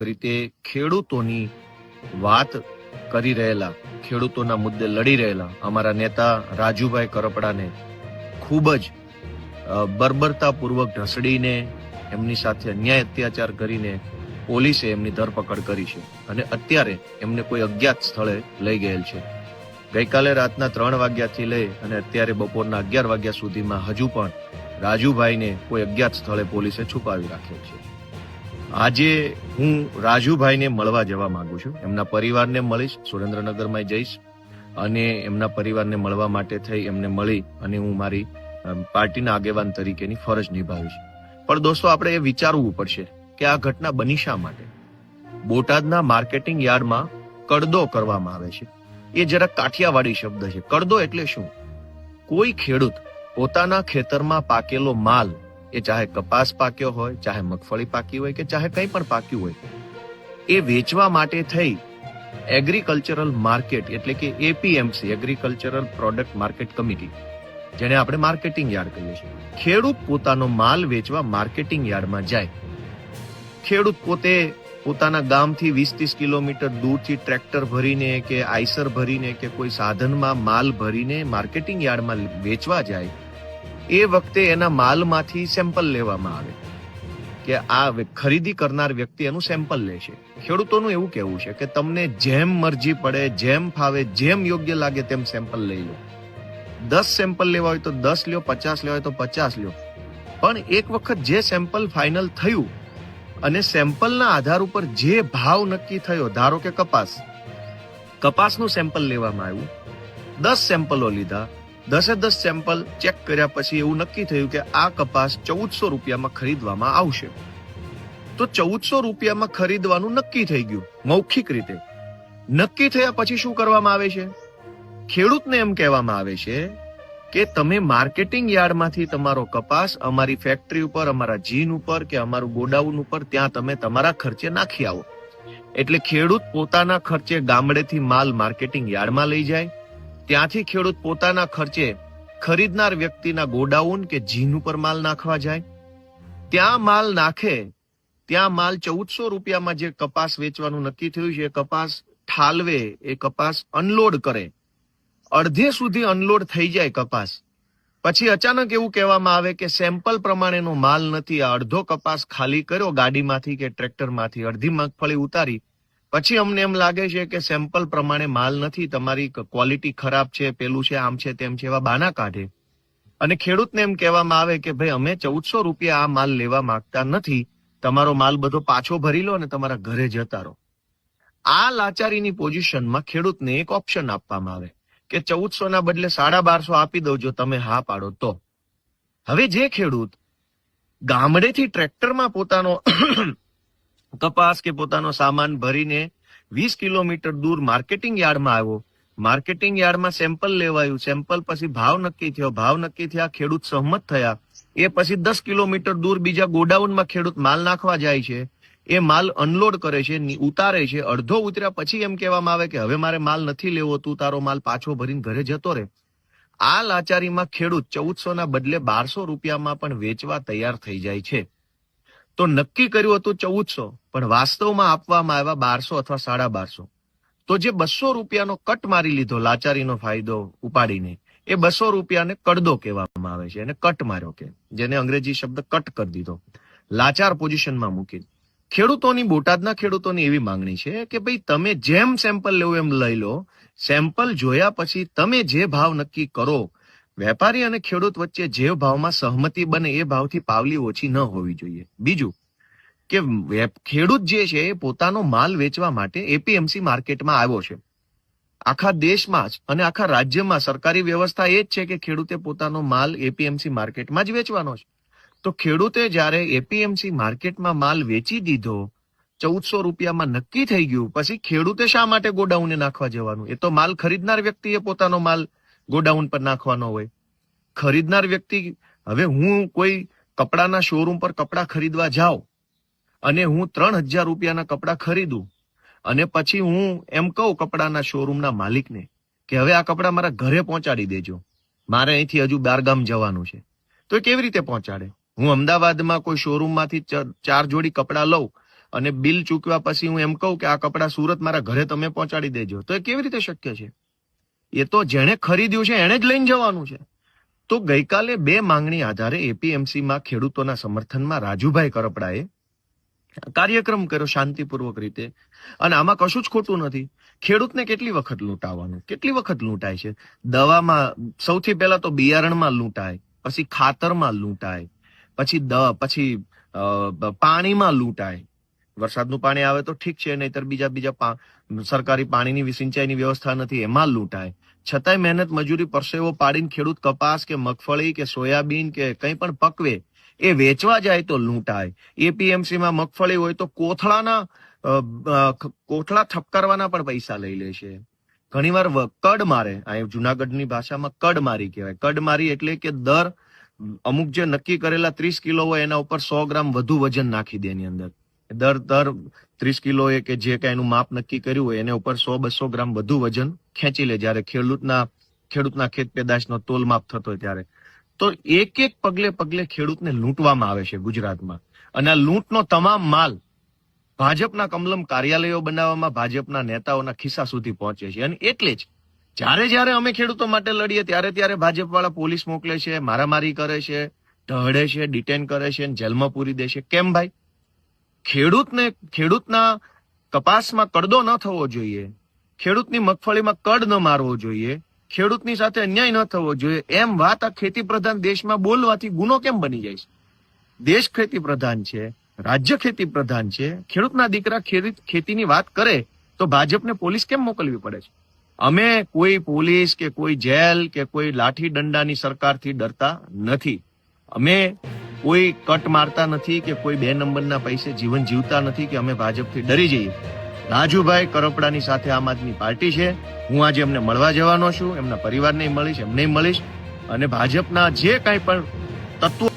રીતે ખેડૂતોની વાત કરી રહેલા, ખેડૂતોના મુદ્દે લડી રહેલા અમારા નેતા રાજુભાઈ કરપડાને ખૂબ જ બર્બરતાપૂર્વક ઢસડીને એમની સાથે અન્યાય અત્યાચાર કરીને પોલીસે એમની ધરપકડ કરી છે અને અત્યારે એમને કોઈ અજ્ઞાત સ્થળે લઈ ગયેલ છે. ગઈકાલે રાતના 3 વાગ્યાથી લઈ અને અત્યારે બપોરના 11 વાગ્યા સુધીમાં હજુ પણ રાજુભાઈને કોઈ અજ્ઞાત સ્થળે પોલીસે છુપાવી રાખ્યો છે. આજે હું રાજુભાઈને મળવા જવા માંગુ છું. એમના પરિવારને મળીશ, સુરેન્દ્રનગરમાં જઈશ અને એમના પરિવારને મળવા માટે થઈ એમને મળી અને હું મારી પાર્ટીના આગેવાન તરીકેની ફરજ નિભાવીશ. પણ દોસ્તો, આપણે એ વિચારવું પડશે કે આ ઘટના બની શા માટે. બોટાદના માર્કેટિંગ યાર્ડમાં કડદો કરવામાં આવે છે. એ જરા કાઠિયાવાડી શબ્દ છે. કડદો એટલે શું? કોઈ ખેડૂત પોતાના ખેતરમાં પાકેલો માલ, એ ચાહે કપાસ પાક્યો હોય, ચાહે મગફળી પાકી હોય કે ચાહે કંઈ પણ પાક્યું હોય, એ વેચવા માટે થઈ એગ્રીકલ્ચરલ માર્કેટ એટલે કે APMC, agricultural product market committee, જેને આપણે માર્કેટિંગ યાર્ડ કહીએ છીએ, ખેડૂત પોતાનો માલ વેચવા માર્કેટિંગ યાર્ડમાં જાય. ખેડૂત પોતે પોતાના ગામથી 20-30 કિલોમીટર દૂરથી ટ્રેક્ટર ભરીને કે આઈસર ભરીને કે કોઈ સાધનમાં માલ ભરીને માર્કેટિંગ યાર્ડમાં વેચવા જાય. એ વખતે એના માલમાંથી સેમ્પલ લેવામાં આવે કે આ ખરીદી કરનાર વ્યક્તિ એનું સેમ્પલ લે છે. ખેડૂતોનું એવું કહેવું છે કે તમને જેમ મરજી પડે, જેમ ફાવે, જેમ યોગ્ય લાગે તેમ સેમ્પલ લઈ લો. 10 સેમ્પલ લેવા હોય તો 10 લ્યો, 50 લેવા હોય તો 50 લ્યો. પણ એક વખત જે સેમ્પલ ફાઇનલ થયું અને સેમ્પલના આધાર ઉપર જે ભાવ નક્કી થયો, ધારો કે કપાસનું સેમ્પલ લેવામાં આવ્યું, 10 સેમ્પલો લીધા, 10 સેમ્પલ ચેક કર્યા પછી એવું નક્કી થયું કે આ કપાસ 1400 રૂપિયામાં ખરીદવામાં આવશે. તો 1400 રૂપિયામાં ખરીદવાનું નક્કી થઈ ગયું. મૌખિક રીતે નક્કી થયા પછી શું કરવામાં આવે છે? ખેડૂતને એમ કહેવામાં આવે છે કે તમે માર્કેટિંગ યાર્ડમાંથી તમારો કપાસ અમારી ફેક્ટરી ઉપર, અમારા જીન ઉપર કે અમારું ગોડાઉન ઉપર ત્યાં તમે તમારા ખર્ચે નાખી આવો. એટલે ખેડૂત પોતાના ખર્ચે ગામડેથી માલ માર્કેટિંગ યાર્ડમાં લઈ જાય. ત્યાંથી ખેડૂત પોતાના ખર્ચે ખરીદનાર વ્યક્તિના ગોડાઉન કે જીન ઉપર માલ નાખવા જાય. ત્યાં માલ નાખે, ત્યાં માલ 1400 રૂપિયામાં જે કપાસ વેચવાનું નક્કી થયું છે, કપાસ ઠાલવે, એ કપાસ અનલોડ કરે. અડધે સુધી અનલોડ થઈ જાય કપાસ, પછી અચાનક એવું કહેવામાં આવે કે સેમ્પલ પ્રમાણેનો માલ નથી. આ અડધો કપાસ ખાલી કર્યો ગાડીમાંથી કે ટ્રેક્ટરમાંથી, અડધી મગફળી ઉતારી, પછી અમને એમ લાગે છે કે સેમ્પલ પ્રમાણે માલ નથી, તમારી ક્વોલિટી ખરાબ છે, પેલું છે, આમ છે, તેમ છે, એવા બહાના કાઢે. અને ખેડૂતને એમ કહેવામાં આવે કે ભાઈ અમે 1400 રૂપિયા આ માલ લેવા માંગતા નથી, તમારો માલ બધો પાછો ભરી લો અને તમારા ઘરે જતા રહો. આ લાચારીની પોઝિશનમાં ખેડૂતને એક ઓપ્શન આપવામાં આવે કે 1400 ના બદલે 1250 આપી દો જો તમે હા પાડો તો. હવે જે ખેડૂત ગામડેથી ટ્રેક્ટરમાં પોતાનો કપાસ કે પોતાનો સામાન ભરીને 20 કિલોમીટર દૂર માર્કેટિંગ યાર્ડમાં આવ્યો, માર્કેટિંગ યાર્ડમાં સેમ્પલ લેવાયું, સેમ્પલ પછી ભાવ નક્કી થયો, ભાવ નક્કી થયા, ખેડૂત સહમત થયા, એ પછી 10 કિલોમીટર દૂર બીજા ગોડાઉનમાં ખેડૂત માલ નાખવા જાય છે. એ માલ અનલોડ કરે છે, ઉતારે છે. અડધો ઉતર્યા પછી એમ કહેવામાં આવે કે હવે મારે માલ નથી લેવો, તું તારો માલ પાછો ભરીને ઘરે જતો રહે. આ લાચારીમાં ખેડૂત 1400 ના બદલે 1200 રૂપિયામાં પણ વેચવા તૈયાર થઈ જાય છે. તો નક્કી કર્યું હતું 1400, પણ વાસ્તવમાં આપવામાં આવ્યા 1200 અથવા 1250. તો જે 200 રૂપિયાનો કટ મારી લીધો, લાચારીનો ફાયદો ઉપાડીને, એ 200 રૂપિયાને કડદો કહેવામાં આવે છે, એને કટ માર્યો, કે જેને અંગ્રેજી શબ્દ કટ કરી દીધો, લાચાર પોઝિશનમાં મૂકી. ખેડૂતોની, બોટાદના ખેડૂતોની એવી માંગણી છે કે ભાઈ તમે જેમ સેમ્પલ લેવું એમ લઈ લો. સેમ્પલ જોયા પછી તમે જે ભાવ નક્કી કરો, વેપારી અને ખેડૂત વચ્ચે જે ભાવમાં સહમતિ બને એ ભાવથી પાવલી ઓછી ન હોવી જોઈએ. બીજું કે ખેડૂત જે છે એ પોતાનો માલ વેચવા માટે એપીએમસી માર્કેટમાં આવ્યો છે. આખા દેશમાં જ અને આખા રાજ્યમાં સરકારી વ્યવસ્થા એ જ છે કે ખેડૂતે પોતાનો માલ એપીએમસી માર્કેટમાં જ વેચવાનો છે. તો ખેડૂતે જ્યારે એપીએમસી માર્કેટમાં માલ વેચી દીધો, 1400 રૂપિયામાં નક્કી થઈ ગયું, પછી ખેડૂતે શા માટે ગોડાઉને નાખવા જવાનું? એ તો માલ ખરીદનાર વ્યક્તિએ પોતાનો માલ ગોડાઉન પર નાખવાનો હોય. ખરીદનાર વ્યક્તિ, હવે હું કોઈ કપડાના શોરૂમ પર કપડા ખરીદવા જાઉં અને હું 3000 રૂપિયાના કપડા ખરીદું અને પછી હું એમ કહું કપડાના શોરૂમના માલિકને કે હવે આ કપડા મારા ઘરે પહોંચાડી દેજો, મારે અહીંથી હજુ 12 ગામ જવાનું છે. તો એ કેવી રીતે પહોંચાડે? હું અમદાવાદમાં કોઈ શોરૂમમાંથી 4 જોડી કપડા લઉં અને બિલ ચૂકવ્યા પછી હું એમ કહું કે આ કપડાં સુરત મારા ઘરે તમે પહોંચાડી દેજો, તો એ કેવી રીતે શક્ય છે? એ તો જેણે ખરીદ્યું છે એણે જ લઈને જવાનું છે. તો ગઈકાલે 2 માંગણી આધારે એપીએમસીમાં ખેડૂતોના સમર્થનમાં રાજુભાઈ કરપડાએ કાર્યક્રમ કર્યો શાંતિપૂર્વક રીતે. અને આમાં કશું જ ખોટું નથી. ખેડૂતને કેટલી વખત લૂંટાવાનું, કેટલી વખત લૂંટાય છે? દવામાં સૌથી પહેલા તો બિયારણમાં લૂંટાય, પછી ખાતરમાં લૂંટાય, પછી પાણીમાં લૂંટાય. વરસાદનું પાણી આવે તો ઠીક છે, નહીતર બીજા સરકારી પાણીની સિંચાઈની વ્યવસ્થા નથી, એમાં લૂંટાય. છતાંય મહેનત મજૂરી પરસેવો પાડીને ખેડૂત કપાસ કે મગફળી કે સોયાબીન કે કંઈ પણ પકવે એ વેચવા જાય તો લૂંટાય. એપીએમસીમાં મગફળી હોય તો કોથળા ઠપકારવાના પણ પૈસા લઈ લે છે. ઘણીવાર કડ મારે, અહીં જુનાગઢની ભાષામાં કડમારી કહેવાય. કડમારી એટલે કે દર અમુક જે નક્કી કરેલા 30 કિલો હોય એના ઉપર 100 ગ્રામ વધુ વજન નાખી દે એની અંદર. દર 30 કિલો એ કે જે કઈ એનું માપ નક્કી કર્યું હોય એના ઉપર 100-200 ગ્રામ વધુ વજન ખેંચી લે જયારે ખેડૂતના ખેત પેદાશનો તોલ માપ થતો હોય ત્યારે. તો એક પગલે ખેડૂતને લૂંટવામાં આવે છે ગુજરાતમાં. અને આ લૂંટનો તમામ માલ ભાજપના કમલમ કાર્યાલયો બનાવવામાં ભાજપના નેતાઓના ખિસ્સા સુધી પહોંચે છે. અને એટલે જ જ્યારે અમે ખેડૂતો માટે લડીએ ત્યારે ભાજપ વાળા પોલીસ મોકલે છે, મારામારી કરે છે, ઢહડે છે, ડિટેન કરે છે, જેલમાં પૂરી દે છે. કેમ ભાઈ? ખેડૂતના કપાસમાં કડદો ન થવો જોઈએ, ખેડૂતની મગફળીમાં કડ ન મારવો જોઈએ, ખેડૂતની સાથે અન્યાય ન થવો જોઈએ, એમ વાત આ ખેતી પ્રધાન દેશમાં બોલવાથી ગુનો કેમ બની જાય છે? દેશ ખેતી પ્રધાન છે, રાજ્ય ખેતી પ્રધાન છે. ખેડૂતના દીકરા ખેતીની વાત કરે તો ભાજપને પોલીસ કેમ મોકલવી પડે છે? અમે કોઈ પોલીસ કે કોઈ જેલ કે કોઈ લાઠી દંડાની સરકારથી ડરતા નથી. અમે કોઈ કટ મારતા નથી કે કોઈ 2 નંબરના પૈસે જીવન જીવતા નથી કે અમે ભાજપથી ડરી જઈએ. રાજુભાઈ કરપડાની સાથે આમ આદમી પાર્ટી છે. હું આજે એમને મળવા જવાનો છું, એમના પરિવારને મળીશ, એમને મળીશ. અને ભાજપના જે કાંઈ પણ તત્વો